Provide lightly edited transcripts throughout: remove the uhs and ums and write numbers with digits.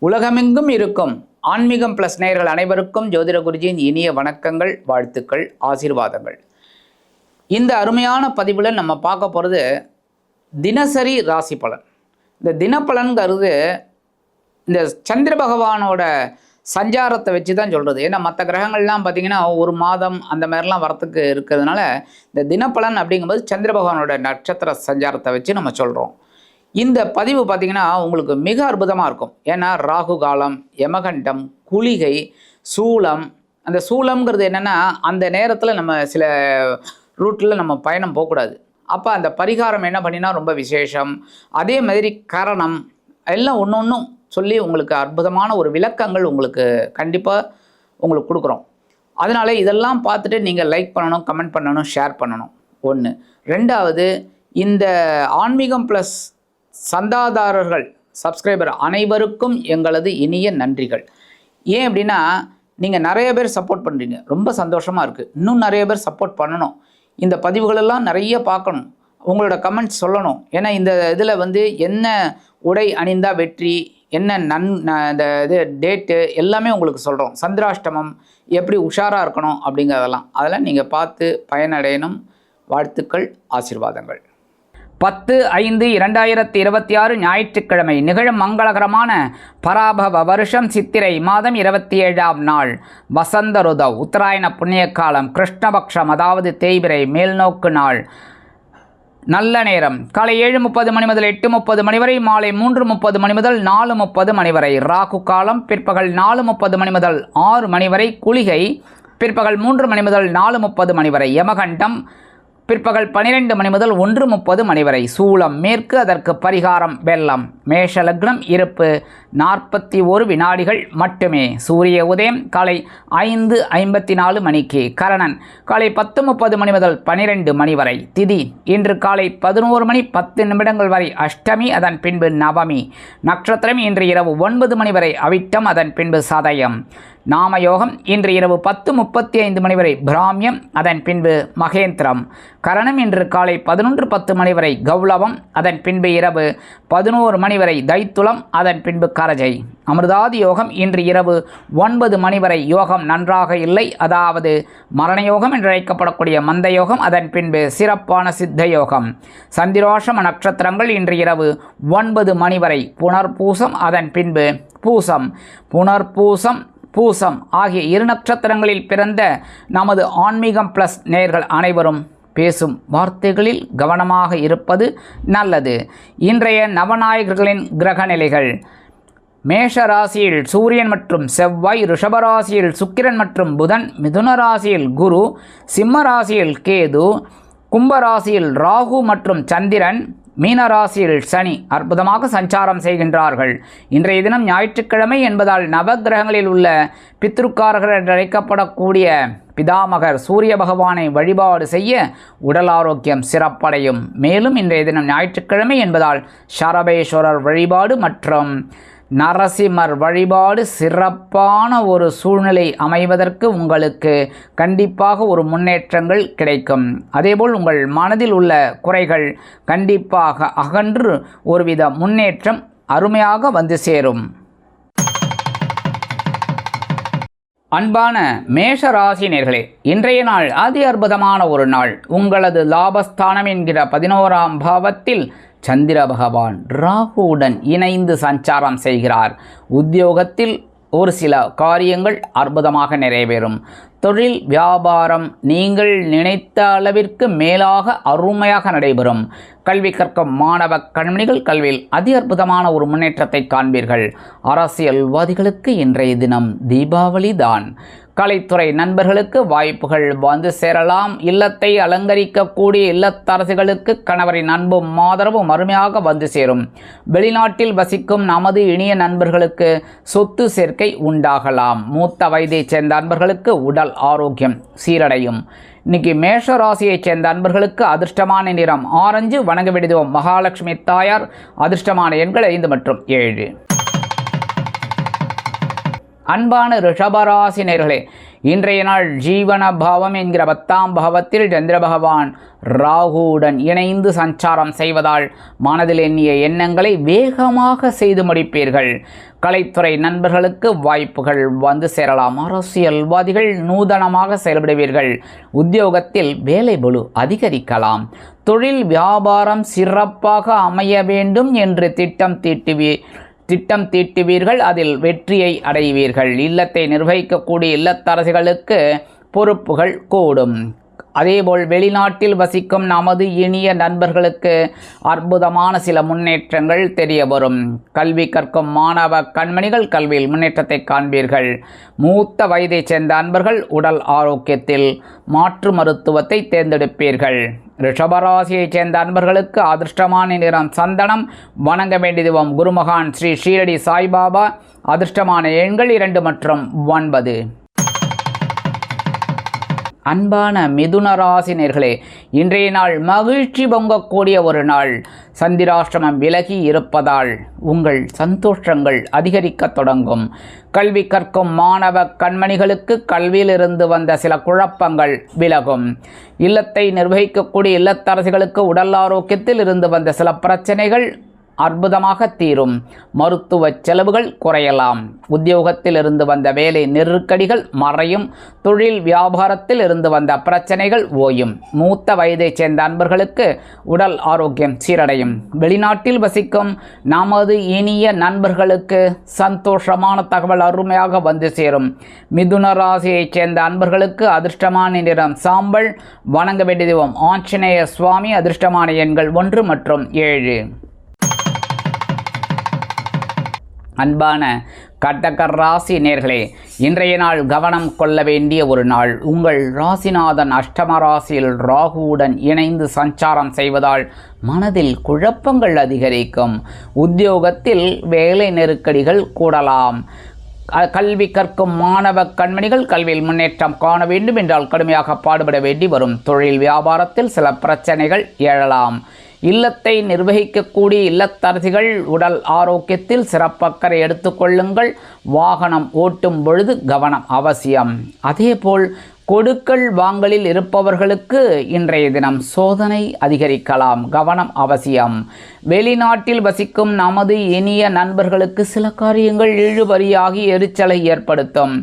உலகமெங்கும் இருக்கும் ஆன்மீகம் பிளஸ் நேயர்கள் அனைவருக்கும் ஜோதிட குருஜியின் இனிய வணக்கங்கள், வாழ்த்துக்கள், ஆசீர்வாதங்கள். இந்த அருமையான பதிவில் நம்ம பார்க்க போகிறது தினசரி ராசி பலன். இந்த தினப்பலன்கிறது இந்த சந்திர பகவானோட சஞ்சாரத்தை வச்சு தான் சொல்கிறது. ஏன்னா மற்ற கிரகங்கள்லாம் பார்த்திங்கன்னா ஒரு மாதம் அந்த மாதிரிலாம் வரத்துக்கு இருக்கிறதுனால இந்த தினப்பலன் அப்படிங்கும்போது சந்திர பகவானோட நட்சத்திர சஞ்சாரத்தை வச்சு நம்ம சொல்கிறோம். இந்த பதிவு பார்த்திங்கன்னா உங்களுக்கு மிக அற்புதமாக இருக்கும். ஏன்னா ராகு காலம், யமகண்டம், குளிகை, சூலம். அந்த சூலம்ங்கிறது என்னென்னா அந்த நேரத்தில் நம்ம சில ரூட்டில் நம்ம பயணம் போகக்கூடாது. அப்போ அந்த பரிகாரம் என்ன பண்ணினா ரொம்ப விசேஷம். அதே மாதிரி கரணம் எல்லாம் ஒன்று ஒன்றும் சொல்லி உங்களுக்கு அற்புதமான ஒரு விளக்கங்கள் உங்களுக்கு கண்டிப்பாக உங்களுக்கு கொடுக்குறோம். அதனால் இதெல்லாம் பார்த்துட்டு நீங்கள் லைக் பண்ணணும், கமெண்ட் பண்ணணும், ஷேர் பண்ணணும். ஒன்று. ரெண்டாவது, இந்த ஆன்மீகம் ப்ளஸ் சந்தாதாரர்கள், சப்ஸ்கிரைபர் அனைவருக்கும் எங்களது இனிய நன்றிகள். ஏன் அப்படின்னா நீங்கள் நிறைய பேர் சப்போர்ட் பண்ணுறீங்க, ரொம்ப சந்தோஷமாக இருக்குது. இன்னும் நிறைய பேர் சப்போர்ட் பண்ணணும். இந்த பதிவுகளெல்லாம் நிறைய பார்க்கணும், உங்களோட கமெண்ட்ஸ் சொல்லணும். ஏன்னா இந்த இதில் என்ன உடை அணிந்தால் வெற்றி, என்ன இந்த இது டேட்டு எல்லாமே உங்களுக்கு சொல்கிறோம். சந்திராஷ்டமம் எப்படி உஷாராக இருக்கணும் அதெல்லாம் நீங்கள் பார்த்து பயனடையணும். வாழ்த்துக்கள், ஆசீர்வாதங்கள். 10/5/2026 ஞாயிற்றுக்கிழமை நிகழும் மங்களகரமான பராபவ வருஷம் சித்திரை மாதம் 27ஆம் நாள், வசந்த ருதவ், உத்தராயண புண்ணிய காலம், கிருஷ்ணபக்ஷம் அதாவது தேய்பிரை, மேல்நோக்கு நாள். நல்ல நேரம் காலை 7:30 மணி முதல் 8:30 மணி வரை, மாலை 3:30 மணி முதல் 4:30 மணி வரை. ராகு காலம் பிற்பகல் 4:30 மணி முதல் 6 மணி வரை. குளிகை பிற்பகல் 3 மணி முதல் 4:30 மணி வரை. யமகண்டம் பிற்பகல் 12 மணி முதல் 1:30 மணி வரை. சூலம் மேற்கு, அதற்கு பரிகாரம் வெள்ளம். மேஷ லக்னம், இருப்பு 41 வினாடிகள் மட்டுமே. சூரிய உதயம் காலை 5:54 மணிக்கு. கரணன் காலை 10:30 மணி முதல் 12 மணி வரை. திதி இன்று காலை 11 மணி 10 நிமிடங்கள் வரை அஷ்டமி, அதன் பின்பு நவமி. நட்சத்திரம் இன்று இரவு 9 மணி வரை அவிட்டம், அதன் பின்பு சதயம். நாமயோகம் இன்று இரவு 10:35 மணி வரை பிராமியம், அதன் பின்பு மகேந்திரம். கரணம் இன்று காலை 11:10 மணி வரை கௌளவம், அதன் பின்பு இரவு 11 மணி வரை தைத்துளம், அதன் பின்பு கரஜை. அமிர்தாதி யோகம் இன்று இரவு 9 மணி வரை. யோகம் நன்றாக இல்லை, அதாவது மரண யோகம் என்று அழைக்கப்படக்கூடிய மந்த யோகம், அதன் பின்பு சிறப்பான சித்த யோகம். சந்திராஷ்டம நட்சத்திரங்கள் இன்று இரவு 9 மணி வரை. புனர்பூசம், அதன் பின்பு பூசம். புனர்பூசம், பூசம் ஆகிய 2 நட்சத்திரங்களில் பிறந்த நமது ஆன்மீகம் பிளஸ் நேயர்கள் அனைவரும் பேசும் வார்த்தைகளில் கவனமாக இருப்பது நல்லது. இன்றைய நவநாயகர்களின் கிரக நிலைகள்: மேஷ ராசியில் சூரியன் மற்றும் செவ்வாய், ரிஷபராசியில் சுக்கிரன் மற்றும் புதன், மிதுன ராசியில் குரு, சிம்ம ராசியில் கேது, கும்பராசியில் ராகு மற்றும் சந்திரன், மீனராசியில் சனி அற்புதமாக சஞ்சாரம் செய்கின்றார்கள். இன்றைய தினம் ஞாயிற்றுக்கிழமை என்பதால் நவகிரகங்களில் உள்ள பித்ருக்காரர்கள் என்று அழைக்கப்படக்கூடிய பிதாமகர் சூரிய பகவானை வழிபாடு செய்ய உடல் ஆரோக்கியம் சிறப்படையும். மேலும் இன்றைய தினம் ஞாயிற்றுக்கிழமை என்பதால் சரபேஸ்வரர் வழிபாடு மற்றும் நரசிம்மர் வழிபாடு சிறப்பான ஒரு சூழ்நிலை அமைவதற்கு உங்களுக்கு கண்டிப்பாக ஒரு முன்னேற்றங்கள் கிடைக்கும். அதேபோல் உங்கள் மனதில் உள்ள குறைகள் கண்டிப்பாக அகன்று ஒருவித முன்னேற்றம் அருமையாக வந்து சேரும். அன்பான மேஷ ராசினியர்களே, இன்றைய நாள் அதி அற்புதமான ஒரு நாள். உங்களது லாபஸ்தானம் என்கிற 11ஆம் பாவத்தில் சந்திர பகவான் ராகுவுடன் இணைந்து சஞ்சாரம் செய்கிறார். உத்தியோகத்தில் ஒரு சில காரியங்கள் அற்புதமாக நிறைவேறும். தொழில் வியாபாரம் நீங்கள் நினைத்த அளவிற்கு மேலாக அருமையாக நடைபெறும். கல்வி கற்கும் மாணவ கண்மணிகள் கல்வியில் அதி அற்புதமான ஒரு முன்னேற்றத்தை காண்பீர்கள். அரசியல்வாதிகளுக்கு இன்றைய தினம் தீபாவளி தான். கலைத்துறை நண்பர்களுக்கு வாய்ப்புகள் வந்து சேரலாம். இல்லத்தை அலங்கரிக்கக்கூடிய இல்லத்தரசிகளுக்கு கணவரின் அன்பும் ஆதரவும் அருமையாக வந்து சேரும். வெளிநாட்டில் வசிக்கும் நமது இனிய நண்பர்களுக்கு சொத்து சேர்க்கை உண்டாகலாம். மூத்த வயதைச் சேர்ந்த நண்பர்களுக்கு உடல் ஆரோக்கியம் சீரடையும். இன்னைக்கு மேஷ ராசியைச் சேர்ந்த நண்பர்களுக்கு அதிர்ஷ்டமான நிறம் ஆரஞ்சு. வணங்க விடுவோம் மகாலட்சுமி தாயார். அதிர்ஷ்டமான எண்கள் 5 மற்றும் 7. அன்பான ரிஷபராசி நேயர்களே, இன்றைய நாள் ஜீவன பாவம் என்கிற 10ஆம் பாவத்தில் சந்திர பகவான் ராகுவுடன் இணைந்து சஞ்சாரம் செய்வதால் மனதில் எண்ணிய எண்ணங்களை வேகமாக செய்து முடிப்பீர்கள். கலைத்துறை நண்பர்களுக்கு வாய்ப்புகள் வந்து சேரலாம். அரசியல்வாதிகள் நூதனமாக செயல்படுவீர்கள். உத்தியோகத்தில் வேலை பளு அதிகரிக்கலாம். தொழில் வியாபாரம் சிறப்பாக அமைய வேண்டும் என்று திட்டம் தீட்டுவீர்கள். அதில் வெற்றியை அடைவீர்கள். இல்லத்தை நிர்வகிக்கக்கூடிய இல்லத்தரசிகளுக்கு பொறுப்புகள் கூடும். அதேபோல் வெளிநாட்டில் வசிக்கும் நமது இனிய நண்பர்களுக்கு அற்புதமான சில முன்னேற்றங்கள் தெரிய வரும். கல்வி கற்கும் மாணவ கண்மணிகள் கல்வியில் முன்னேற்றத்தை காண்பீர்கள். மூத்த வயதைச் சேர்ந்த அன்பர்கள் உடல் ஆரோக்கியத்தில் மாற்று மருத்துவத்தை தேர்ந்தெடுப்பீர்கள். ரிஷபராசியைச் சேர்ந்த அன்பர்களுக்கு அதிர்ஷ்டமான நிறம் சந்தனம். வணங்க வேண்டிய தெய்வம் குருமகான் ஸ்ரீ ஷீரடி சாய்பாபா. அதிர்ஷ்டமான எண்கள் 2 மற்றும் 9. அன்பான மிதுன ராசி நேயர்களே, இன்றைய நாள் மகிழ்ச்சி பொங்கக்கூடிய ஒரு நாள். சந்திராஷ்டமம் விலகி இருப்பதால் உங்கள் சந்தோஷங்கள் அதிகரிக்க தொடங்கும். கல்வி கற்கும் மாணவ கண்மணிகளுக்கு கல்வியிலிருந்து வந்த சில குழப்பங்கள் விலகும். இல்லத்தை நிர்வகிக்கக்கூடிய இல்லத்தரசிகளுக்கு உடல் ஆரோக்கியத்தில் இருந்து வந்த சில பிரச்சனைகள் அற்புதமாக தீரும். மருத்துவ செலவுகள் குறையலாம். உத்தியோகத்தில் இருந்து வந்த வேலை நெருக்கடிகள் மறையும். தொழில் வியாபாரத்தில் இருந்து வந்த பிரச்சனைகள் ஓயும். மூத்த வயதைச் சேர்ந்த அன்பர்களுக்கு உடல் ஆரோக்கியம் சீரடையும். வெளிநாட்டில் வசிக்கும் நமது இனிய நண்பர்களுக்கு சந்தோஷமான தகவல் அருமையாக வந்து சேரும். மிதுன ராசியைச் சேர்ந்த அன்பர்களுக்கு அதிர்ஷ்டமான நிறம் சாம்பல். வணங்க வேண்டிய தெய்வம் ஆஞ்சநேய சுவாமி. அதிர்ஷ்டமான எண்கள் 1 மற்றும் 7. அன்பான கடக ராசி நேயர்களே, இன்றைய நாள் கவனம் கொள்ள வேண்டிய ஒரு நாள். உங்கள் ராசிநாதன் அஷ்டம ராசியில் ராகுவுடன் இணைந்து சஞ்சாரம் செய்வதால் மனதில் குழப்பங்கள் அதிகரிக்கும். உத்தியோகத்தில் வேலை நெருக்கடிகள் கூடலாம். கல்வி கற்கும் மாணவ கண்மணிகள் கல்வியில் முன்னேற்றம் காண வேண்டும் என்றால் கடுமையாக பாடுபட வேண்டி வரும். தொழில் வியாபாரத்தில் சில பிரச்சனைகள் எழலாம். இல்லத்தை நிர்வகிக்கக்கூடிய இல்லத்தரசிகள் உடல் ஆரோக்கியத்தில் சிறப்பக்கறை எடுத்துக்கொள்ளுங்கள். வாகனம் ஓட்டும் பொழுது கவனம் அவசியம். அதேபோல் கொடுக்கல் வாங்கலில் இருப்பவர்களுக்கு இன்றைய தினம் சோதனை அதிகரிக்கலாம். கவனம் அவசியம். வெளிநாட்டில் வசிக்கும் நமது இனிய நண்பர்களுக்கு சில காரியங்கள் இழுபறியாகி எரிச்சலை ஏற்படுத்தும்.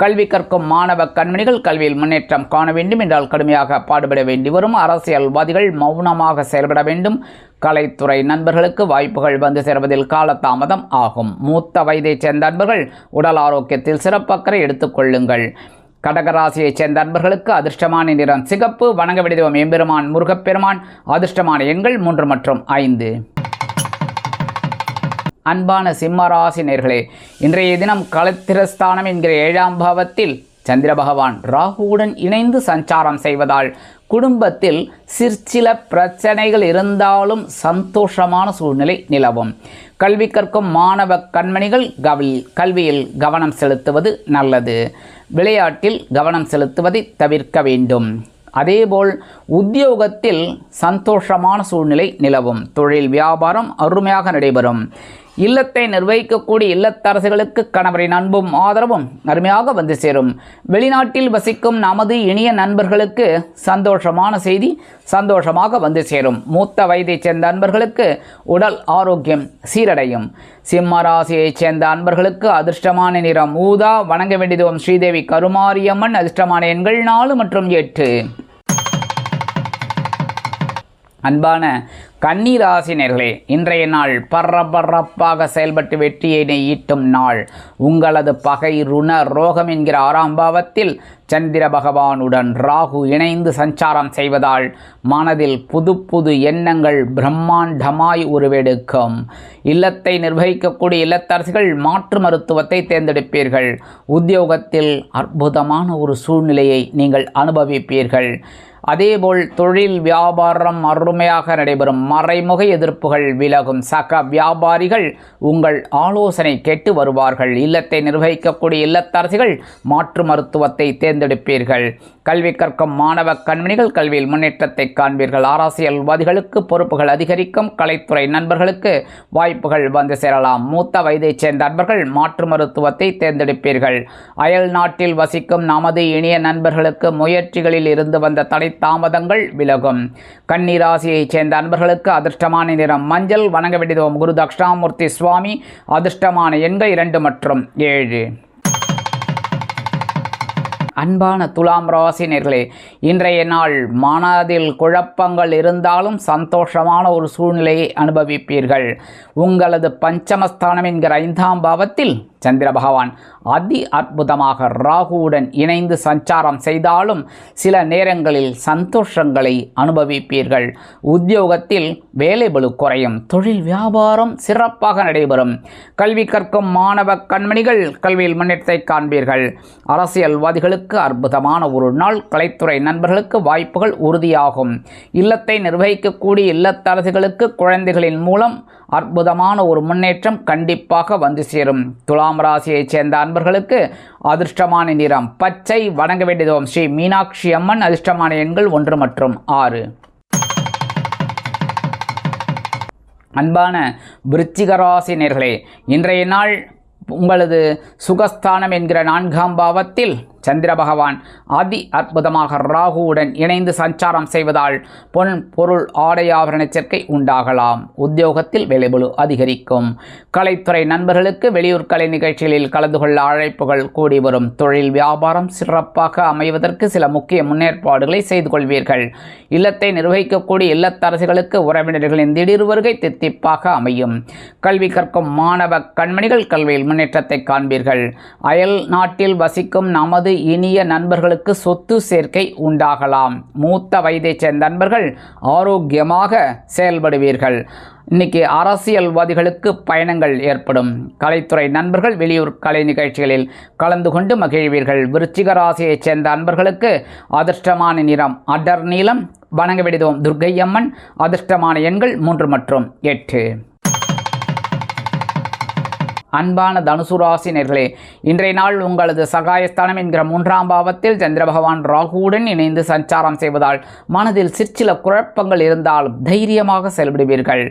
கல்வி கற்கும் மாணவ கண்மணிகள் கல்வியில் முன்னேற்றம் காண வேண்டும் என்றால் கடுமையாக பாடுபட வேண்டி வரும். அரசியல்வாதிகள் மௌனமாக செயல்பட வேண்டும். கலைத்துறை நண்பர்களுக்கு வாய்ப்புகள் வந்து சேர்வதில் காலதாமதம் ஆகும். மூத்த வயதைச் சேர்ந்த நண்பர்கள் உடல் ஆரோக்கியத்தில் சிறப்பக்கறை எடுத்துக்கொள்ளுங்கள். கடகராசியைச் சேர்ந்த நண்பர்களுக்கு அதிர்ஷ்டமான நிறம் சிகப்பு. வணங்க வேண்டிய தெய்வம் எம்பெருமான் முருகப்பெருமான். அதிர்ஷ்டமான எண்கள் 3 மற்றும் 5. அன்பான சிம்மராசி நேயர்களே, இன்றைய தினம் களத்திரஸ்தானம் என்கிற 7ஆம் பாவத்தில் சந்திர பகவான் ராகுவுடன் இணைந்து சஞ்சாரம் செய்வதால் குடும்பத்தில் சிற்சில பிரச்சனைகள் இருந்தாலும் சந்தோஷமான சூழ்நிலை நிலவும். கல்வி கற்கும் மாணவ கண்மணிகள் கல்வியில் கவனம் செலுத்துவது நல்லது. விளையாட்டில் கவனம் செலுத்துவதை தவிர்க்க வேண்டும். அதேபோல் உத்தியோகத்தில் சந்தோஷமான சூழ்நிலை நிலவும். தொழில் வியாபாரம் அருமையாக நடைபெறும். இல்லத்தை நிர்வகிக்கக்கூடிய இல்லத்தரசுகளுக்கு கணவரின் அன்பும் ஆதரவும் அருமையாக வந்து சேரும். வெளிநாட்டில் வசிக்கும் நமது இனிய நண்பர்களுக்கு சந்தோஷமான செய்தி சந்தோஷமாக வந்து சேரும். மூத்த வயதைச் சேர்ந்த அன்பர்களுக்கு உடல் ஆரோக்கியம் சீரடையும். சிம்ம ராசியைச் சேர்ந்த அன்பர்களுக்கு அதிர்ஷ்டமான நிறம் ஊதா. வணங்க வேண்டியதும் ஸ்ரீதேவி கருமாரியம்மன். அதிர்ஷ்டமான எண்கள் 4 மற்றும் 8. அன்பான கன்னிராசி நேயர்களே, இன்றைய நாள் பரபரப்பாக செயல்பட்டு வெற்றியினை ஈட்டும் நாள். உங்களது பகை ருண ரோகம் என்கிற 6ஆம் பாவத்தில் சந்திர பகவானுடன் ராகு இணைந்து சஞ்சாரம் செய்வதால் மனதில் புது புது எண்ணங்கள் பிரம்மாண்டமாய் உருவெடுக்கும். இல்லத்தை நிர்வகிக்கக்கூடிய இல்லத்தரசிகள் மாற்று மருத்துவத்தை தேர்ந்தெடுப்பீர்கள். உத்தியோகத்தில் அற்புதமான ஒரு சூழ்நிலையை நீங்கள் அனுபவிப்பீர்கள். அதேபோல் தொழில் வியாபாரம் அருமையாக நடைபெறும். மறைமுக எதிர்ப்புகள் விலகும். சக வியாபாரிகள் உங்கள் ஆலோசனை கேட்டு வருவார்கள். இல்லத்தை நிர்வகிக்கக்கூடிய இல்லத்தரசிகள் மாற்று மருத்துவத்தை தேர்ந்தெடுப்பீர்கள். கல்வி கற்கும் மாணவ கண்மணிகள் கல்வியில் முன்னேற்றத்தை காண்பீர்கள். அரசியல்வாதிகளுக்கு பொறுப்புகள் அதிகரிக்கும். கலைத்துறை நண்பர்களுக்கு வாய்ப்புகள் வந்து சேரலாம். மூத்த வயதைச் சேர்ந்த நண்பர்கள் மாற்று மருத்துவத்தை தேர்ந்தெடுப்பீர்கள். அயல் நாட்டில் வசிக்கும் நமது இனிய நண்பர்களுக்கு முயற்சிகளில் இருந்து வந்த தடை தாமதங்கள் விலகும். கன்னி ராசியைச் சேர்ந்த அன்பர்களுக்கு அதிர்ஷ்டமான நிறம் மஞ்சள். வணங்க வேண்டியது குரு தட்சிணாமூர்த்தி சுவாமி. அதிர்ஷ்டமான எண்கள் 2 மற்றும் 7. அன்பான துலாம் ராசினியர்களே, இன்றைய நாள் மனதில் குழப்பங்கள் இருந்தாலும் சந்தோஷமான ஒரு சூழ்நிலையை அனுபவிப்பீர்கள். உங்களது பஞ்சமஸ்தானம் என்கிற 5ஆம் பாவத்தில் சந்திர பகவான் அதி அற்புதமாக ராகுவுடன் இணைந்து சஞ்சாரம் செய்தாலும் சில நேரங்களில் சந்தோஷங்களை அனுபவிப்பீர்கள். உத்தியோகத்தில் வேலைபளு குறையும். தொழில் வியாபாரம் சிறப்பாக நடைபெறும். கல்வி கற்கும் மாணவ கண்மணிகள் கல்வியில் முன்னேற்றத்தை காண்பீர்கள். அரசியல்வாதிகளுக்கு அற்புதமான ஒரு நாள். கலைத்துறை நண்பர்களுக்கு வாய்ப்புகள் உறுதியாகும். இல்லத்தை நிர்வகிக்கக்கூடிய இல்லத்தரசிகளுக்கு குழந்தைகளின் மூலம் அற்புதமான ஒரு முன்னேற்றம் கண்டிப்பாக வந்து சேரும். துலாம் ராசியைச் சேர்ந்த அன்பர்களுக்கு அதிர்ஷ்டமான நிறம் பச்சை. வணங்க வேண்டியது ஸ்ரீ மீனாட்சி அம்மன். அதிர்ஷ்டமான எண்கள் 1 மற்றும் 6. அன்பான விருச்சிக ராசி நேயர்களே, இன்றைய நாள் உங்களது சுகஸ்தானம் என்கிற 4ஆம் பாவத்தில் சந்திர பகவான் அதி அற்புதமாக ராகுவுடன் இணைந்து சஞ்சாரம் செய்வதால் பொன் பொருள் ஆடை ஆபரண சேர்க்கை உண்டாகலாம். உத்தியோகத்தில் வேலைபளு அதிகரிக்கும். கலைத்துறை நண்பர்களுக்கு வெளியூர் கலை நிகழ்ச்சிகளில் கலந்து கொள்ள அழைப்புகள் கூடி வரும். தொழில் வியாபாரம் சிறப்பாக அமைவதற்கு சில முக்கிய முன்னேற்பாடுகளை செய்து கொள்வீர்கள். இல்லத்தை நிர்வகிக்கக்கூடிய இல்லத்தரசிகளுக்கு உறவினர்களின் திடீர் வருகை தித்திப்பாக அமையும். கல்வி கற்கும் மாணவ கண்மணிகள் கல்வியில் முன்னேற்றத்தை காண்பீர்கள். அயல் நாட்டில் வசிக்கும் நமது இனிய நண்பர்களுக்கு சொத்து சேர்க்கை உண்டாகலாம். மூத்த வயதைச் சேர்ந்த நண்பர்கள் ஆரோக்கியமாக செயல்படுவீர்கள். இன்னைக்கு அரசியல்வாதிகளுக்கு பயணங்கள் ஏற்படும். கலைத்துறை நண்பர்கள் வெளியூர் கலை நிகழ்ச்சிகளில் கலந்து கொண்டு மகிழ்வீர்கள். விருச்சிக ராசியைச் சேர்ந்த அன்பர்களுக்கு அதிர்ஷ்டமான நிறம் அடர் நீலம். வணங்க வேண்டியது துர்க்கையம்மன். அதிர்ஷ்டமான எண்கள் 3 மற்றும் 8. அன்பான தனுசு ராசி நேயர்களே, இன்றைய நாள் உங்களது சகாயஸ்தானம் என்கிற 3ஆம் பாவத்தில் சந்திர பகவான் ராகுவுடன் இணைந்து சஞ்சாரம் செய்வதால் மனதில் சிற்சில குழப்பங்கள் இருந்தாலும் தைரியமாக செயல்படுவீர்கள்.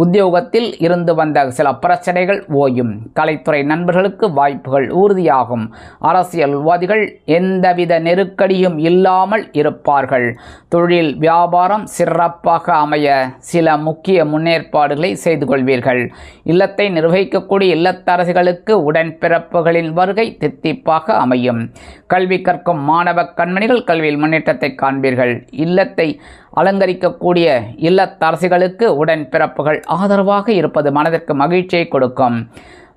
உத்தியோகத்தில் இருந்து வந்த சில பிரச்சனைகள் ஓயும். கலைத்துறை நண்பர்களுக்கு வாய்ப்புகள் உறுதியாகும். அரசியல்வாதிகள் எந்தவித நெருக்கடியும் இல்லாமல் இருப்பார்கள். தொழில் வியாபாரம் சிறப்பாக அமைய சில முக்கிய முன்னேற்பாடுகளை செய்து கொள்வீர்கள். இல்லத்தை நிர்வகிக்கக்கூடிய இல்லத்தரசிகளுக்கு உடன்பிறப்புகளின் வருகை தித்திப்பாக அமையும். கல்வி கற்கும் மாணவ கண்மணிகள் கல்வியில் முன்னேற்றத்தை காண்பீர்கள். இல்லத்தை அலங்கரிக்கக்கூடிய இல்லத்தரசிகளுக்கு உடன்பிறப்புகள் ஆதரவாக இருப்பது மனதிற்கு மகிழ்ச்சியை கொடுக்கும்.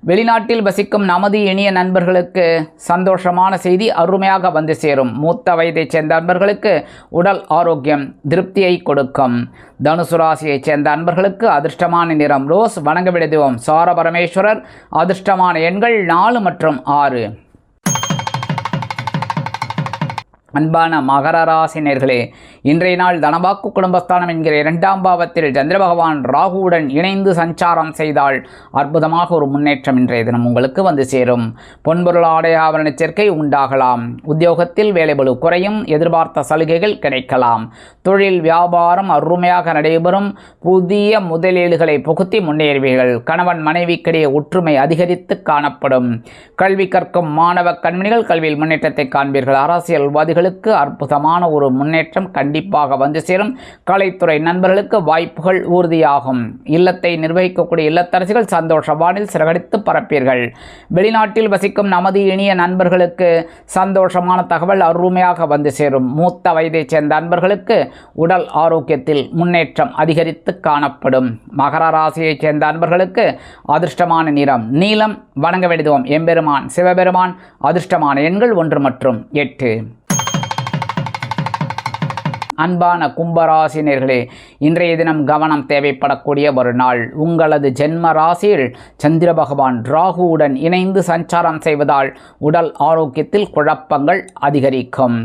வெளிநாட்டில் வசிக்கும் நமது இனிய நண்பர்களுக்கு சந்தோஷமான செய்தி அருமையாக வந்து சேரும். மூத்த வயதைச் சேர்ந்த நண்பர்களுக்கு உடல் ஆரோக்கியம் திருப்தியை கொடுக்கும். தனுசு ராசியைச் சேர்ந்த அன்பர்களுக்கு அதிர்ஷ்டமான நிறம் ரோஸ். வணங்க வேண்டியது சார பரமேஸ்வரர். அதிர்ஷ்டமான எண்கள் 4 மற்றும் 6. அன்பான மகர ராசி நேயர்களே, இன்றைய நாள் தனவாக்கு குடும்பஸ்தானம் என்கிற 2ஆம் பாவத்தில் சந்திர பகவான் ராகுவுடன் இணைந்து சஞ்சாரம் செய்தால் அற்புதமாக ஒரு முன்னேற்றம் இன்றைய தினம் உங்களுக்கு வந்து சேரும். பொன்பொருள் ஆடை ஆபரண சேர்க்கை உண்டாகலாம். உத்தியோகத்தில் வேலைபளு குறையும். எதிர்பார்த்த சலுகைகள் கிடைக்கலாம். தொழில் வியாபாரம் அருமையாக நடைபெறும். புதிய முதலீடுகளை புகுத்தி முன்னேறுவீர்கள். கணவன் மனைவிக்கிடையே ஒற்றுமை அதிகரித்து காணப்படும். கல்வி கற்கும் மாணவ கண்மணிகள் கல்வியில் முன்னேற்றத்தை காண்பீர்கள். அரசியல்வாதிகளுக்கு அற்புதமான ஒரு முன்னேற்றம் கண்டிப்பாக வந்து சேரும். கலைத்துறை நண்பர்களுக்கு வாய்ப்புகள் உறுதியாகும். இல்லத்தை நிர்வகிக்கக்கூடிய இல்லத்தரசிகள் சந்தோஷ வானில் சிறகடித்து பரப்பீர்கள். வெளிநாட்டில் வசிக்கும் நமது இனிய நண்பர்களுக்கு சந்தோஷமான தகவல் அருமையாக வந்து சேரும். மூத்த வயதைச் சேர்ந்த நண்பர்களுக்கு உடல் ஆரோக்கியத்தில் முன்னேற்றம் அதிகரித்து காணப்படும். மகர ராசியைச் சேர்ந்த நண்பர்களுக்கு அதிர்ஷ்டமான நிறம் நீலம். வணங்க வேண்டியது எம்பெருமான் சிவபெருமான். அதிர்ஷ்டமான எண்கள் 1 மற்றும் 8. அன்பான கும்பராசினியர்களே, இன்றைய தினம் கவனம் தேவைப்படக்கூடிய ஒரு நாள். உங்களது ஜென்ம ராசியில் சந்திர பகவான் ராகுவுடன் இணைந்து சஞ்சாரம் செய்வதால் உடல் ஆரோக்கியத்தில் குழப்பங்கள் அதிகரிக்கும்.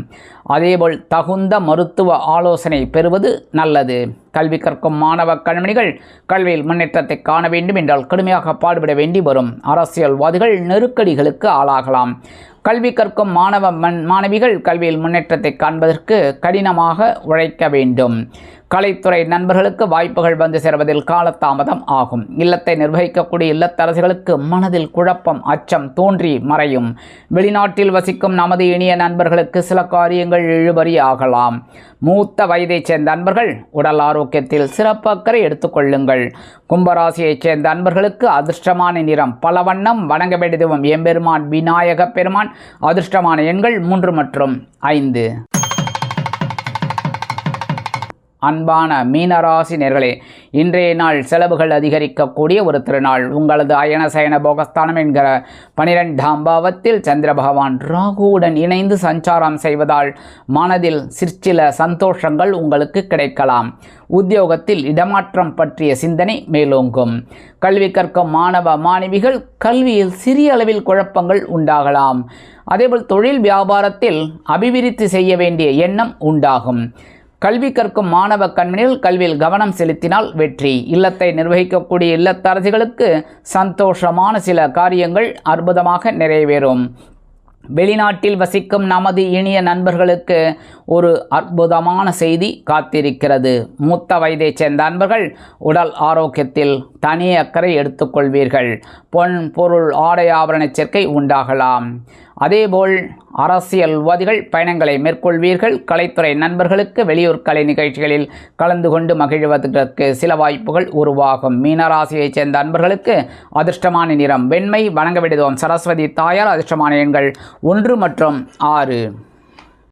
அதேபோல் தகுந்த மருத்துவ ஆலோசனை பெறுவது நல்லது. கல்வி கற்கும் மாணவ கண்மணிகள் கல்வியில் முன்னேற்றத்தை காண வேண்டும் என்றால் கடுமையாக பாடுபட வேண்டி வரும். அரசியல்வாதிகள் நெருக்கடிகளுக்கு ஆளாகலாம். கல்வி கற்கும் மாணவிகள் கல்வியில் முன்னேற்றத்தை காண்பதற்கு கடினமாக உழைக்க வேண்டும். கலைத்துறை நண்பர்களுக்கு வாய்ப்புகள் வந்து சேர்வதில் காலதாமதம் ஆகும். இல்லத்தை நிர்வகிக்கக்கூடிய இல்லத்தரசிகளுக்கு மனதில் குழப்பம், அச்சம் தோன்றி மறையும். வெளிநாட்டில் வசிக்கும் நமது இனிய நண்பர்களுக்கு சில காரியங்கள் இழுபறி ஆகலாம். மூத்த வயதைச் சேர்ந்த நண்பர்கள் உடல் ஆரோக்கியத்தில் சிறப்பு அக்கறை எடுத்துக்கொள்ளுங்கள். கும்பராசியைச் சேர்ந்த நண்பர்களுக்கு அதிர்ஷ்டமான நிறம் பலவண்ணம். வணங்க வேண்டிய தெய்வம் எம்பெருமான் விநாயக பெருமான். அதிர்ஷ்டமான எண்கள் 3 மற்றும் 5. அன்பான மீனராசி நேர்களே, இன்றைய நாள் செலவுகள் அதிகரிக்கக்கூடிய ஒரு திருநாள். உங்களது அயன சயன போகஸ்தானம் என்கிற 12ஆம் பாவத்தில் சந்திர பகவான் ராகுவுடன் இணைந்து சஞ்சாரம் செய்வதால் மனதில் சிற்சில சந்தோஷங்கள் உங்களுக்கு கிடைக்கலாம். உத்தியோகத்தில் இடமாற்றம் பற்றிய சிந்தனை மேலோங்கும். கல்வி கற்கும் மாணவ மாணவிகள் கல்வியில் சிறிய அளவில் குழப்பங்கள் உண்டாகலாம். அதேபோல் தொழில் வியாபாரத்தில் அபிவிருத்தி செய்ய வேண்டிய எண்ணம் உண்டாகும். கல்வி கற்கும் மாணவ கண்மணிகள் கல்வியில் கவனம் செலுத்தினால் வெற்றி. இல்லத்தை நிர்வகிக்கக்கூடிய இல்லத்தரசிகளுக்கு சந்தோஷமான சில காரியங்கள் அற்புதமாக நிறைவேறும். வெளிநாட்டில் வசிக்கும் நமது இனிய நண்பர்களுக்கு ஒரு அற்புதமான செய்தி காத்திருக்கிறது. மூத்த வயதைச் சேர்ந்த நண்பர்கள் உடல் ஆரோக்கியத்தில் தனி அக்கறை எடுத்துக்கொள்வீர்கள். பொன் பொருள் ஆடை ஆபரண சேர்க்கை உண்டாகலாம். அதேபோல் அரசியல்வாதிகள் பயணங்களை மேற்கொள்வீர்கள். கலைத்துறை நண்பர்களுக்கு வெளியூர் கலை நிகழ்ச்சிகளில் கலந்து கொண்டு மகிழ்வதற்கு சில வாய்ப்புகள் உருவாகும். மீனராசியைச் சேர்ந்த நண்பர்களுக்கு அதிர்ஷ்டமான நிறம் வெண்மை. வணங்க வேண்டிய தெய்வம் சரஸ்வதி தாயார். அதிர்ஷ்டமான எண்கள் 1 மற்றும் 6.